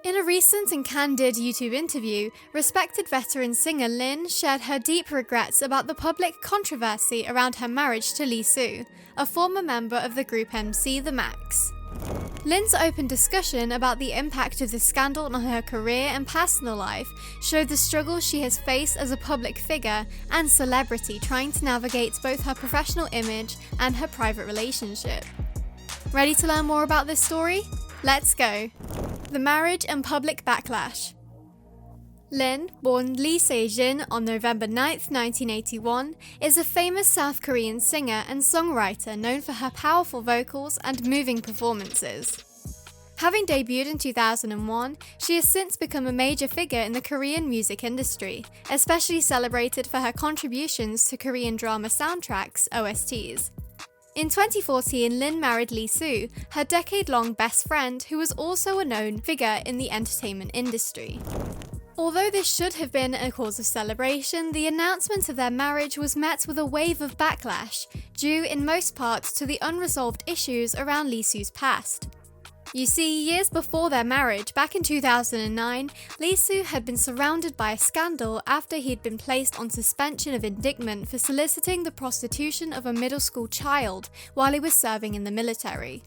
In a recent and candid YouTube interview, respected veteran singer Lin shared her deep regrets about the public controversy around her marriage to Lee Soo, a former member of the group MC The Max. Lin's open discussion about the impact of the scandal on her career and personal life showed the struggles she has faced as a public figure and celebrity trying to navigate both her professional image and her private relationship. Ready to learn more about this story? Let's go! The marriage and public backlash. Lin, born Lee Soo on November 9, 1981, is a famous South Korean singer and songwriter known for her powerful vocals and moving performances. Having debuted in 2001, she has since become a major figure in the Korean music industry, especially celebrated for her contributions to Korean drama soundtracks, OSTs. In 2014, Lin married Lee Soo, her decade-long best friend who was also a known figure in the entertainment industry. Although this should have been a cause of celebration, the announcement of their marriage was met with a wave of backlash, due in most part to the unresolved issues around Lee Soo's past. You see, years before their marriage, back in 2009, Lee Soo had been surrounded by a scandal after he'd been placed on suspension of indictment for soliciting the prostitution of a middle school child while he was serving in the military.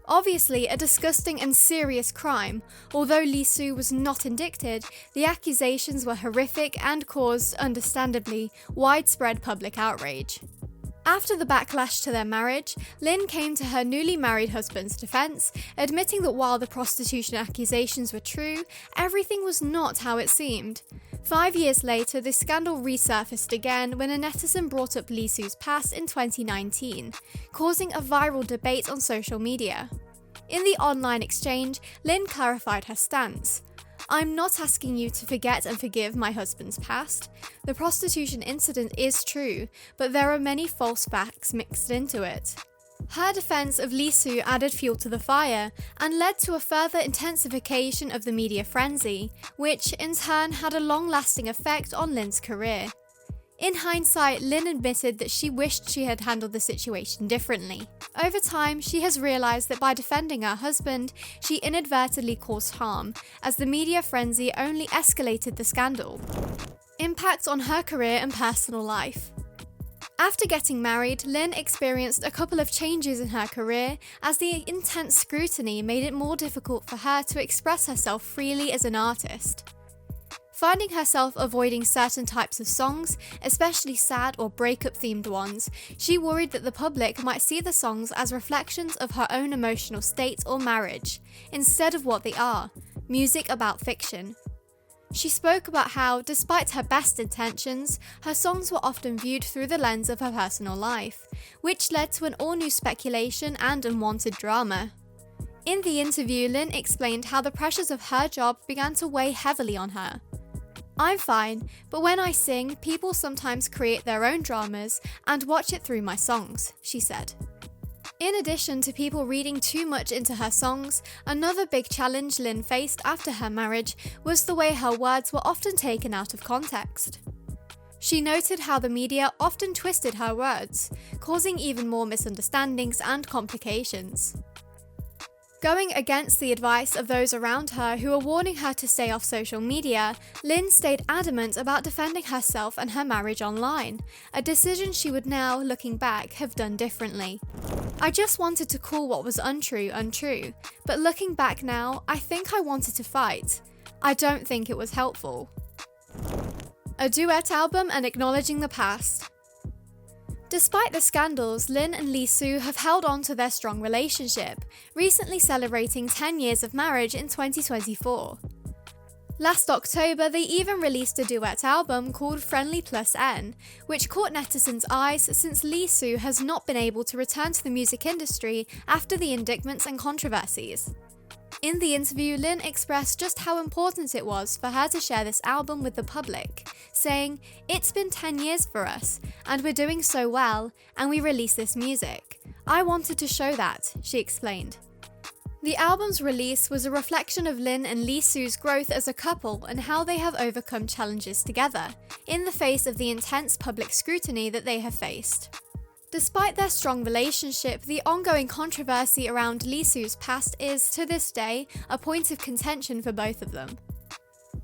Obviously a disgusting and serious crime, although Lee Soo was not indicted, the accusations were horrific and caused, understandably, widespread public outrage. After the backlash to their marriage, Lin came to her newly married husband's defense, admitting that while the prostitution accusations were true, everything was not how it seemed. 5 years later, the scandal resurfaced again when a netizen brought up Lee Soo's past in 2019, causing a viral debate on social media. In the online exchange, Lin clarified her stance. "I'm not asking you to forget and forgive my husband's past. The prostitution incident is true, but there are many false facts mixed into it." Her defense of Lee Soo added fuel to the fire and led to a further intensification of the media frenzy, which in turn had a long-lasting effect on Lin's career. In hindsight, Lin admitted that she wished she had handled the situation differently. Over time, she has realised that by defending her husband, she inadvertently caused harm, as the media frenzy only escalated the scandal. Impact on her career and personal life. After getting married, Lin experienced a couple of changes in her career as the intense scrutiny made it more difficult for her to express herself freely as an artist. Finding herself avoiding certain types of songs, especially sad or breakup-themed ones, she worried that the public might see the songs as reflections of her own emotional state or marriage, instead of what they are, music about fiction. She spoke about how, despite her best intentions, her songs were often viewed through the lens of her personal life, which led to an all-new speculation and unwanted drama. In the interview, Lin explained how the pressures of her job began to weigh heavily on her. "I'm fine, but when I sing, people sometimes create their own dramas and watch it through my songs," she said. In addition to people reading too much into her songs, another big challenge Lin faced after her marriage was the way her words were often taken out of context. She noted how the media often twisted her words, causing even more misunderstandings and complications. Going against the advice of those around her who were warning her to stay off social media, Lin stayed adamant about defending herself and her marriage online, a decision she would now, looking back, have done differently. "I just wanted to call what was untrue, but looking back now, I think I wanted to fight. I don't think it was helpful." A duet album and acknowledging the past. Despite the scandals, Lin and Lee Soo have held on to their strong relationship, recently celebrating 10 years of marriage in 2024. Last October, they even released a duet album called Friendly Plus N, which caught netizens' eyes since Lee Soo has not been able to return to the music industry after the indictments and controversies. In the interview, Lin expressed just how important it was for her to share this album with the public, saying, "It's been 10 years for us, and we're doing so well, and we released this music. I wanted to show that," she explained. The album's release was a reflection of Lin and Lee Soo's growth as a couple and how they have overcome challenges together, in the face of the intense public scrutiny that they have faced. Despite their strong relationship, the ongoing controversy around Lee Soo's past is, to this day, a point of contention for both of them.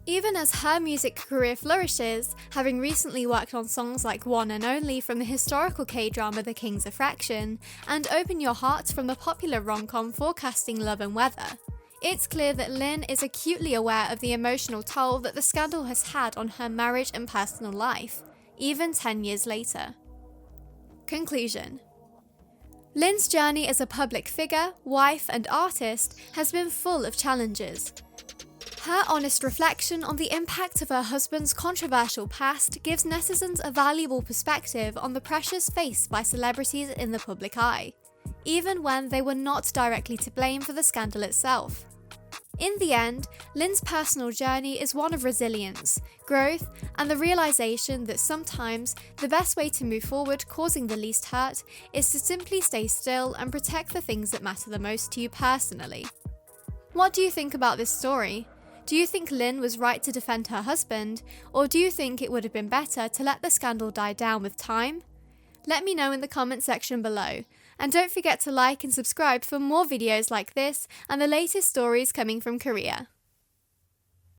Even as her music career flourishes, having recently worked on songs like One and Only from the historical K-drama The King's Affection, and Open Your Heart from the popular rom-com Forecasting Love and Weather, it's clear that Lin is acutely aware of the emotional toll that the scandal has had on her marriage and personal life, even 10 years later. Conclusion. Lin's journey as a public figure, wife and artist has been full of challenges. Her honest reflection on the impact of her husband's controversial past gives netizens a valuable perspective on the pressures faced by celebrities in the public eye, even when they were not directly to blame for the scandal itself. In the end, Lin's personal journey is one of resilience, growth, and the realization that sometimes the best way to move forward causing the least hurt is to simply stay still and protect the things that matter the most to you personally. What do you think about this story? Do you think Lin was right to defend her husband, or do you think it would have been better to let the scandal die down with time? Let me know in the comment section below, and don't forget to like and subscribe for more videos like this and the latest stories coming from Korea.